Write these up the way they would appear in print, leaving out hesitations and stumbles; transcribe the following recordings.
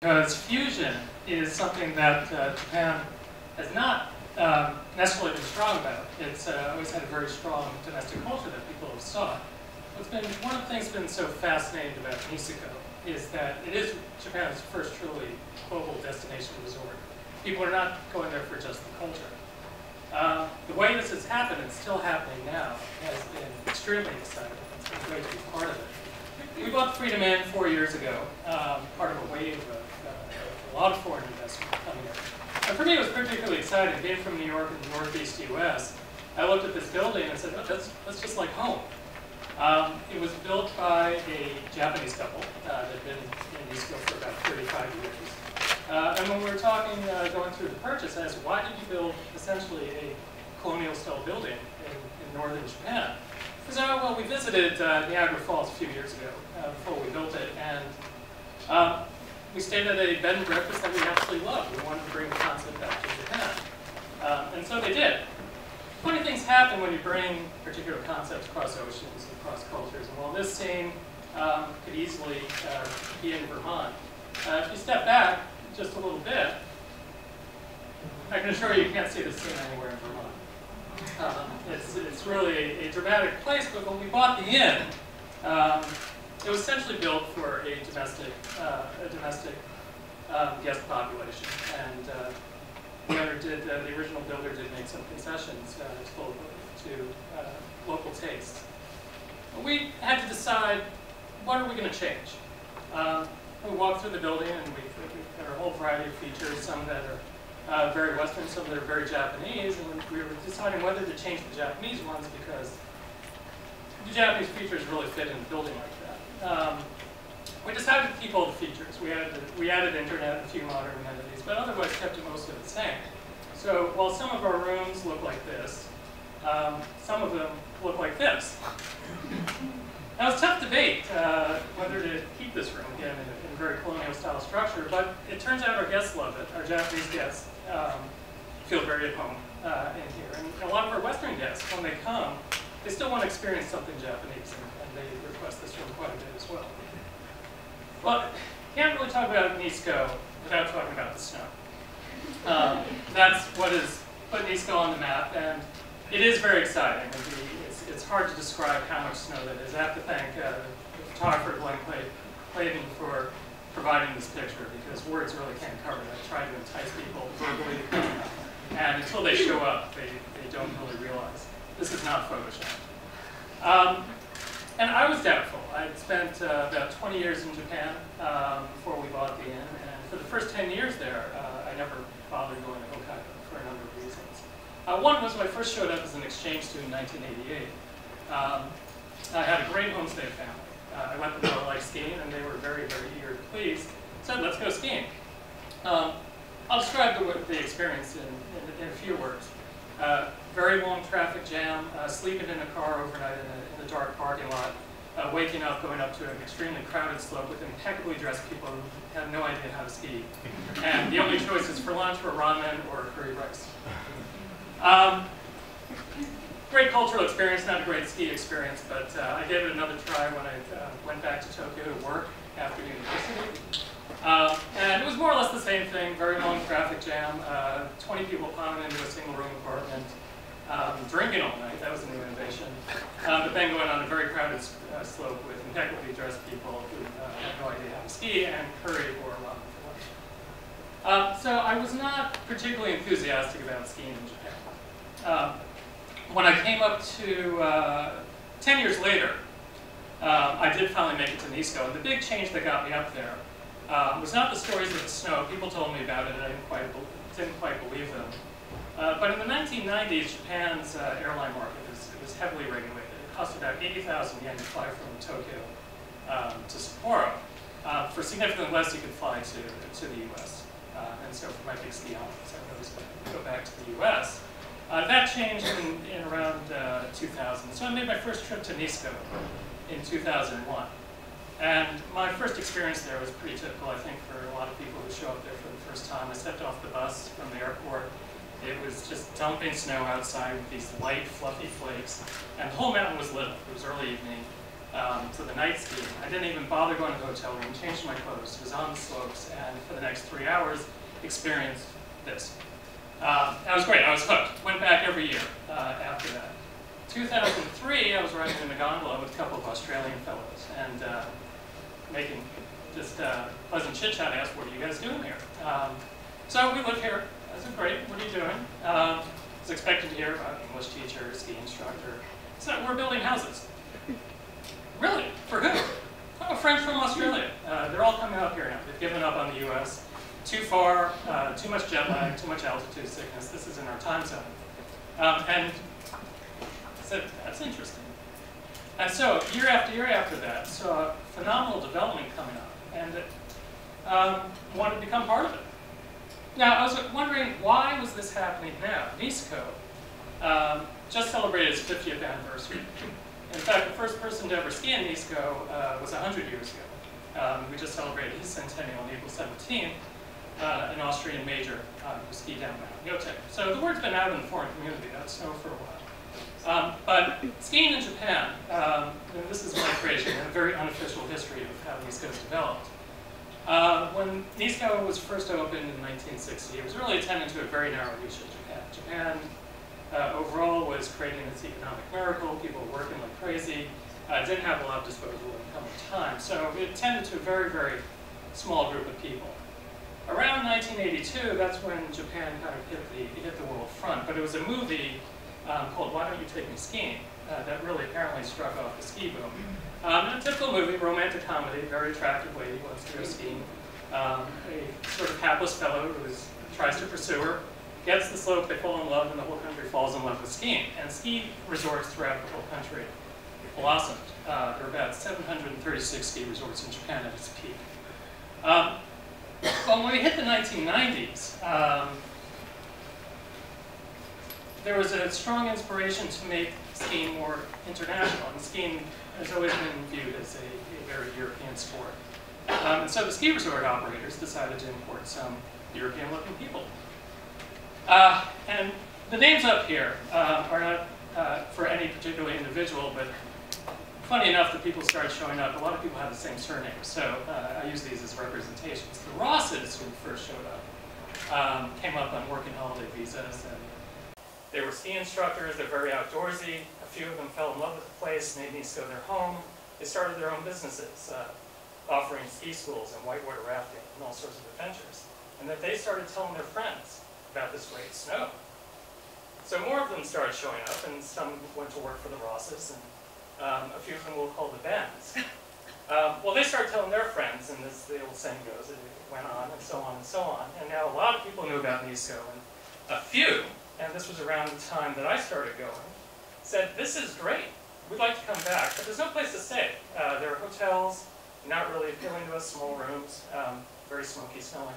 Because fusion is something that Japan has not necessarily been strong about. It's always had a very strong domestic culture that people have sought. What's been one of the things that's been so fascinating about Niseko is that it is Japan's first truly global destination resort. People are not going there for just the culture. The way this has happened, and still happening now, has been extremely exciting. It's been great to be part of it. We bought Freedom Inn 4 years ago, part of a wave of a lot of foreign investment coming in. And for me, it was particularly exciting. Being from New York and the Northeast US, I looked at this building and said, oh, that's just like home. It was built by a Japanese couple that had been in Niseko for about 35 years. And when we were talking, going through the purchase, I asked, why did you build essentially a colonial-style building in northern Japan? He said, oh, well, we visited Niagara Falls a few years ago before we built it, and we stayed at a bed and breakfast that we absolutely loved. We wanted to bring the concept back to Japan. And so they did. Funny things happen when you bring particular concepts across oceans, across cultures. And while this scene could easily be in Vermont, if you step back just a little bit, I can assure you can't see this scene anywhere in Vermont. It's really a dramatic place, but when we bought the inn, it was essentially built for a domestic guest population, and the owner did, the original builder did make some concessions to local tastes. We had to decide, what are we going to change? We walked through the building, and there are a whole variety of features, some that are very Western, some that are very Japanese, and we were deciding whether to change the Japanese ones because the Japanese features really fit in a building like that. We decided to keep all the features. We added internet and a few modern amenities, but otherwise kept it mostly the same. So while some of our rooms look like this, some of them look like this. Now it's a tough debate whether to keep this room, again, in a very colonial style structure, but it turns out our guests love it. Our Japanese guests feel very at home in here. And a lot of our Western guests, when they come, they still want to experience something Japanese, and they request this room quite a bit as well. Well, you can't really talk about Niseko without talking about the snow. That's what has put Niseko on the map, and it is very exciting. It's hard to describe how much snow that is. I have to thank the photographer, Glenn Clayton, for providing this picture, because words really can't cover it. I try to entice people verbally to come, and until they show up, they don't really realize. This is not Photoshop. And I was doubtful. I'd spent about 20 years in Japan before we bought the inn, and for the first 10 years there, I never bothered going to Hokkaido for a number of reasons. One was when I first showed up as an exchange student in 1988. I had a great homestay family. I let them know I liked skiing, and they were very, very eager to please. Said, let's go skiing. I'll describe the experience in a few words. Very long traffic jam, sleeping in a car overnight in a dark parking lot, waking up, going up to an extremely crowded slope with impeccably dressed people who have no idea how to ski. And the only choices for lunch were ramen or curry rice. Great cultural experience, not a great ski experience, but I gave it another try when I went back to Tokyo to work after university. And it was more or less the same thing, very long traffic jam, 20 people piling into a single room apartment, drinking all night, that was a new innovation, but then going on a very crowded slope with impeccably dressed people who had no idea how to ski, and curry or ramen for lunch. So I was not particularly enthusiastic about skiing in Japan. When I came up to 10 years later, I did finally make it to Niseko, and the big change that got me up there was not the stories of the snow. People told me about it, and I didn't quite believe them. But in the 1990s, Japan's airline market was heavily regulated. It cost about 80,000 yen to fly from Tokyo to Sapporo. For significantly less, you could fly to the US. And so for my big ski holidays, I always go back to the US. That changed in around 2000. So I made my first trip to Niseko in 2001. And my first experience there was pretty typical, I think, for a lot of people who show up there for the first time. I stepped off the bus from the airport. It was just dumping snow outside with these light, fluffy flakes. And the whole mountain was lit up. It was early evening. to the night skiing. I didn't even bother going to the hotel room, changed my clothes, was on the slopes, and for the next 3 hours, experienced this. That was great. I was hooked. Went back every year after that. 2003, I was riding in a gondola with a couple of Australian fellows and making just pleasant chit-chat. I asked, what are you guys doing here? So we live here. I said, great. What are you doing? I was expected to hear about English teacher, ski instructor. So we're building houses. Really? For who? Oh, friends from Australia. They're all coming up here now. They've given up on the U.S. Too far, too much jet lag, too much altitude sickness. This is in our time zone. And I said, that's interesting. And so year after that, saw phenomenal development coming up, and wanted to become part of it. Now, I was wondering, why was this happening now? Niseko just celebrated its 50th anniversary. In fact, the first person to ever ski in Niseko was 100 years ago. We just celebrated his centennial on April 17th, an Austrian major who skied down Mount Yote. So the word's been out in the foreign community, that's snow for a while. But skiing in Japan, this is my creation, a very unofficial history of how Niseko's developed. When Niseko was first opened in 1960, it was really attending to a very narrow niche of Japan. Japan overall was creating its economic miracle, people were working like crazy, didn't have a lot of disposable income at the time, so it tended to a very, very small group of people. Around 1982, that's when Japan kind of hit the world front, but it was a movie called Why Don't You Take Me Skiing that really apparently struck off the ski boom. A typical movie, romantic comedy, very attractive lady wants to go skiing. A sort of hapless fellow who tries to pursue her, gets the slope, they fall in love, and the whole country falls in love with skiing. And ski resorts throughout the whole country blossomed. There are about 736 ski resorts in Japan at its peak. Well, when we hit the 1990s, there was a strong inspiration to make skiing more international, and skiing has always been viewed as a very European sport. And so the ski resort operators decided to import some European-looking people. And the names up here are not for any particular individual, but funny enough, the people started showing up. A lot of people have the same surname, so I use these as representations. The Rosses, who first showed up, came up on working holiday visas, and they were ski instructors. They're very outdoorsy. A few of them fell in love with the place, made Niseko their home. They started their own businesses, offering ski schools and whitewater rafting and all sorts of adventures. And that they started telling their friends about this great snow. So more of them started showing up, and some went to work for the Rosses, and a few of them we'll call the Bens. Well, they started telling their friends, and as the old saying goes, it went on and so on and so on. And now a lot of people knew about Niseko, and a few, and this was around the time that I started going, said, this is great, we'd like to come back, but there's no place to stay. There are hotels, not really appealing to us, small rooms, very smoky smelling.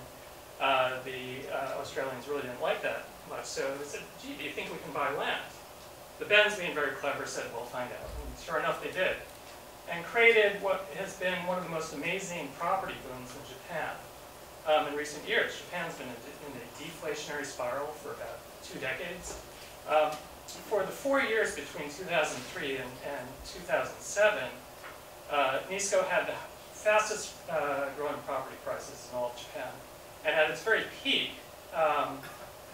The Australians really didn't like that much, so they said, gee, do you think we can buy land? The Bens, being very clever, said, we'll find out. And sure enough, they did. And created what has been one of the most amazing property booms in Japan in recent years. Japan's been in a deflationary spiral for about 2 decades. For the 4 years between 2003 and 2007, Niseko had the fastest growing property prices in all of Japan. And at its very peak,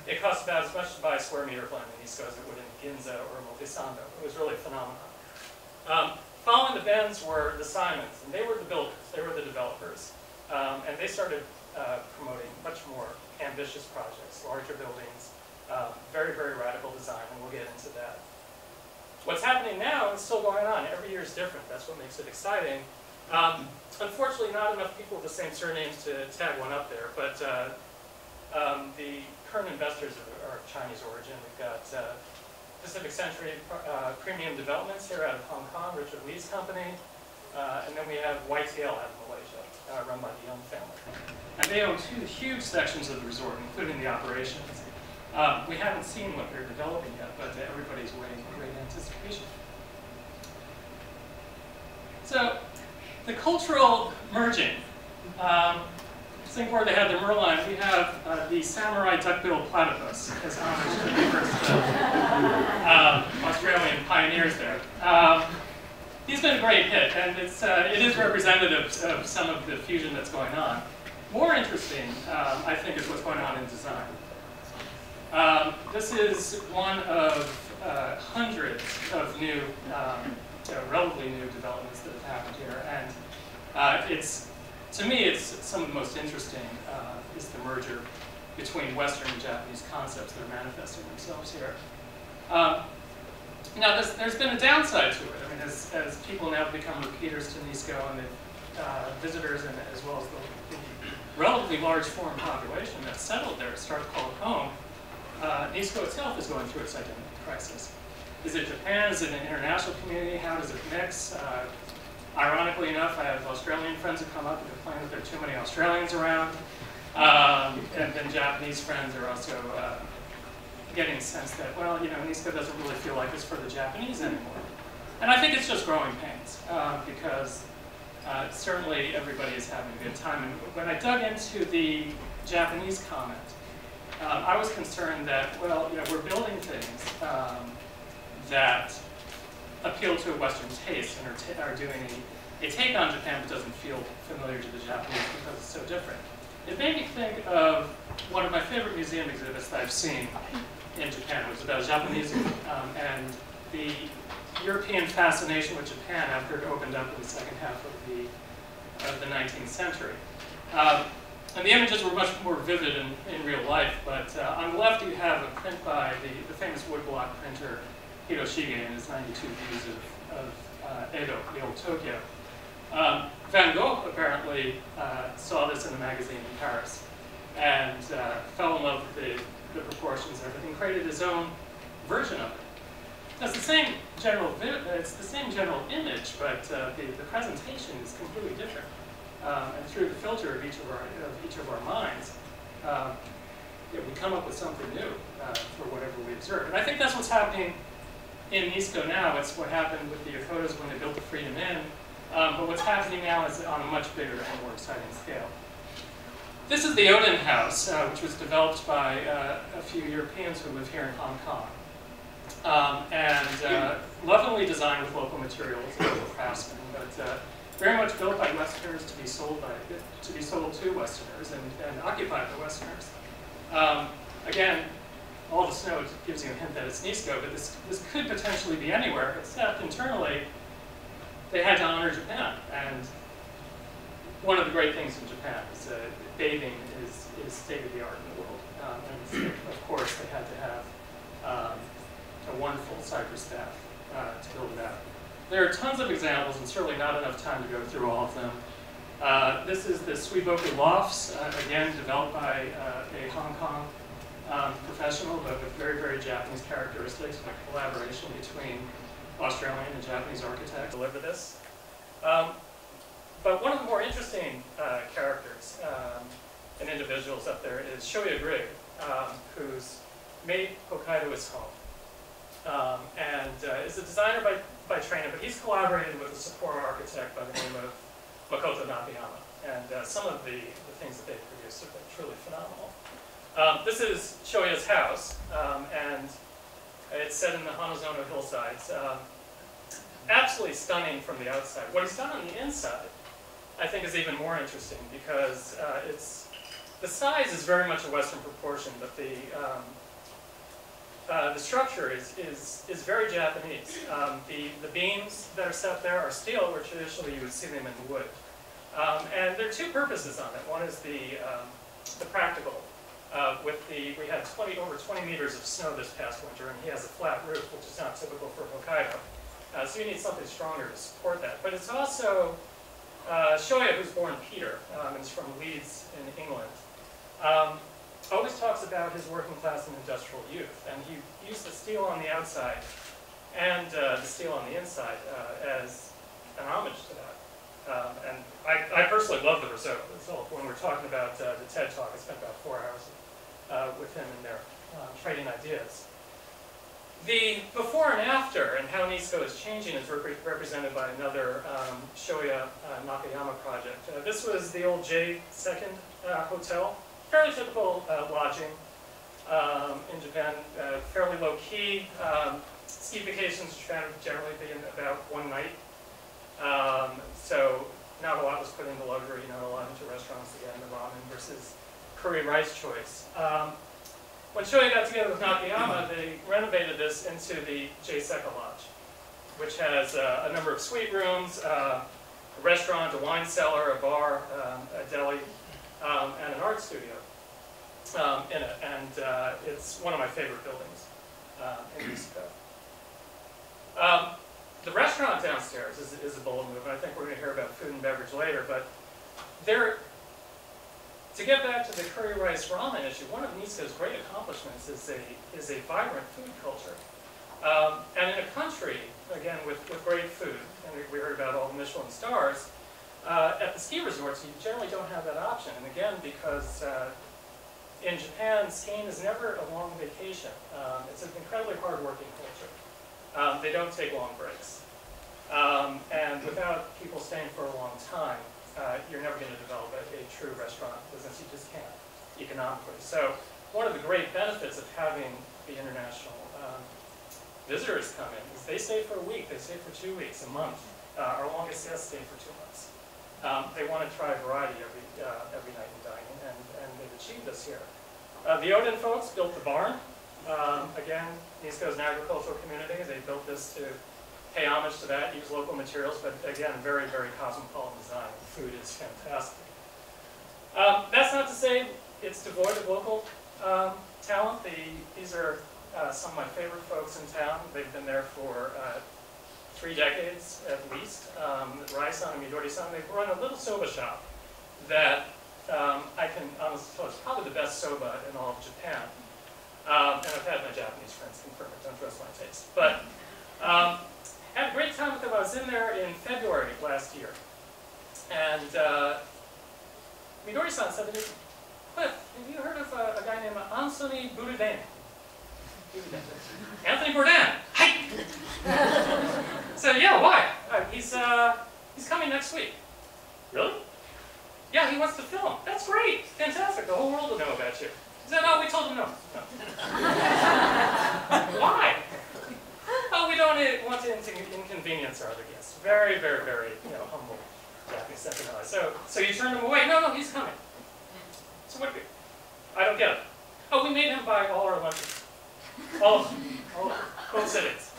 it cost about as much to buy a square meter of land in Niseko as it would in Ginza or Montesando. It was really a phenomenon. Following the Bens were the Simons, and they were the builders, they were the developers. And they started promoting much more ambitious projects, larger buildings, very, very radical design, and we'll get into that. What's happening now is still going on. Every year is different. That's what makes it exciting. Unfortunately, not enough people with the same surnames to tag one up there, but the current investors are of Chinese origin. We've got Pacific Century Premium Developments here out of Hong Kong, Richard Lee's company, and then we have YTL out of Malaysia, run by the Young family. And they own 2 huge sections of the resort, including the operations. We haven't seen what they're developing yet, but everybody's waiting in great anticipation. So, the cultural merging. Singapore, they had the merlion. We have the samurai duck-billed platypus as homage to the first Australian pioneers there. He's been great hit, and it is representative of some of the fusion that's going on. More interesting, I think, is what's going on in design. This is one of hundreds of new, relatively new developments that have happened here, and to me, it's some of the most interesting is the merger between Western and Japanese concepts that are manifesting themselves here. Now, there's been a downside to it. I mean, as people now become repeaters to Niseko and the visitors, and as well as the relatively large foreign population that's settled there, start to call it home, Niseko itself is going through its identity crisis. Is it Japan? Is it an international community? How does it mix? Ironically enough, I have Australian friends who come up and complain that there are too many Australians around. And then Japanese friends are also getting the sense that, well, you know, Niseko doesn't really feel like it's for the Japanese anymore. And I think it's just growing pains, because certainly everybody is having a good time. And when I dug into the Japanese comment, I was concerned that, well, you know, we're building things that appeal to a Western taste and are doing a take on Japan but doesn't feel familiar to the Japanese because it's so different. It made me think of one of my favorite museum exhibits that I've seen in Japan. It was about Japanese and the European fascination with Japan after it opened up in the second half of the 19th century. And the images were much more vivid in real life, but on the left you have a print by the famous woodblock printer Hiroshige in his 92 views of Edo, the old Tokyo. Van Gogh apparently saw this in a magazine in Paris and fell in love with the proportions and everything, created his own version of it. It's the same general image, but the presentation is completely different. And through the filter of each of our minds, we come up with something new for whatever we observe. And I think that's what's happening in Niseko now. It's what happened with the Yokotas when they built the Freedom Inn. But what's happening now is on a much bigger and more exciting scale. This is the Odin House, which was developed by a few Europeans who live here in Hong Kong. Lovingly designed with local materials and local craftsmen, but very much built by Westerners to be sold to Westerners and occupied by Westerners. Again, all the snow gives you a hint that it's Niseko, but this could potentially be anywhere, except internally they had to honor Japan. And one of the great things in Japan is bathing is state-of-the-art in the world. And of course, they had to have a wonderful cypress staff to build it out. There are tons of examples, and certainly not enough time to go through all of them. This is the Suiboku Lofts, again developed by a Hong Kong professional, but with very, very Japanese characteristics, and a collaboration between Australian and Japanese architects deliver this. But one of the more interesting characters and individuals up there is Shoya Grigg, who's made Hokkaido his home. And is a designer by training, but he's collaborated with a Sapporo architect by the name of Makoto Nakayama. And some of the things that they've produced have been truly phenomenal. This is Shoya's house, and it's set in the Hanazono hillsides. Absolutely stunning from the outside. What he's done on the inside, I think, is even more interesting because the size is very much a Western proportion, but the structure is very Japanese. The beams that are set there are steel, where traditionally you would see them in wood. And there are two purposes on it. One is the practical. We had over 20 meters of snow this past winter, and he has a flat roof, which is not typical for Hokkaido. So you need something stronger to support that. But it's also Shoya, who's born Peter, and is from Leeds in England. Always talks about his working class and industrial youth, and he used the steel on the outside and the steel on the inside as an homage to that. And I personally love the result. When we're talking about the TED Talk, I spent about 4 hours with him in there trading ideas. The before and after and how Niseko is changing is represented by another Shoya Nakayama project. This was the old J2 hotel. Fairly typical lodging in Japan, fairly low key. Ski vacations generally be in about one night. So not a lot was put into luxury, not a lot into restaurants, again, the ramen versus curry rice choice. When Shoei got together with Nakayama, they renovated this into the Niseko Lodge, which has a number of suite rooms, a restaurant, a wine cellar, a bar, a deli, and an art studio in it. And it's one of my favorite buildings in Niseko. The restaurant downstairs is a bold move, and I think we're going to hear about food and beverage later, but to get back to the curry rice ramen issue, one of Niseko's great accomplishments is a vibrant food culture. And in a country, again, with great food, and we heard about all the Michelin stars, at the ski resorts, you generally don't have that option. And again, because in Japan, skiing is never a long vacation. It's an incredibly hard-working culture. They don't take long breaks. And without people staying for a long time, you're never going to develop a true restaurant business. You just can't, economically. So one of the great benefits of having the international visitors come in is they stay for a week, they stay for 2 weeks, a month. Our longest guests stay for 2 months. They want to try variety every night in dining, and they've achieved this here. The Odin folks built the barn. Again, Niseko is an agricultural community. They built this to pay homage to that, use local materials, but again, very, very cosmopolitan design. The food is fantastic. That's not to say it's devoid of local talent. These are some of my favorite folks in town. They've been there for 3 decades at least. Rai-san and Midori-san, they run a little soba shop that I can honestly tell is probably the best soba in all of Japan. And I've had my Japanese friends confirm it, don't trust my taste. But I had a great time with them. I was in there in February last year. And Midori-san said to me, Cliff, have you heard of a guy named Anthony Bourdain? Anthony Bourdain! Hi! So yeah, why? He's coming next week. Really? Yeah, he wants to film. That's great. Fantastic. The whole world will know about you. He said, no, we told him no. Why? Oh, we don't want to inconvenience our other guests. Very, very, very, humble Japanese sentimentalist. So you turned him away? No, he's coming. So what? I don't get it. Oh, we made him buy all our lunches. All of them. Both sittings.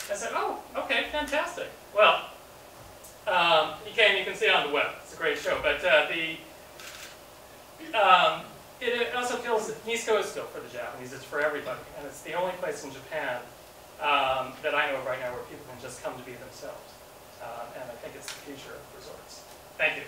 I said, oh, okay, fantastic. Well, you can see it on the web. It's a great show. But it also feels that Niseko is still for the Japanese. It's for everybody. And it's the only place in Japan that I know of right now where people can just come to be themselves. And I think it's the future of resorts. Thank you.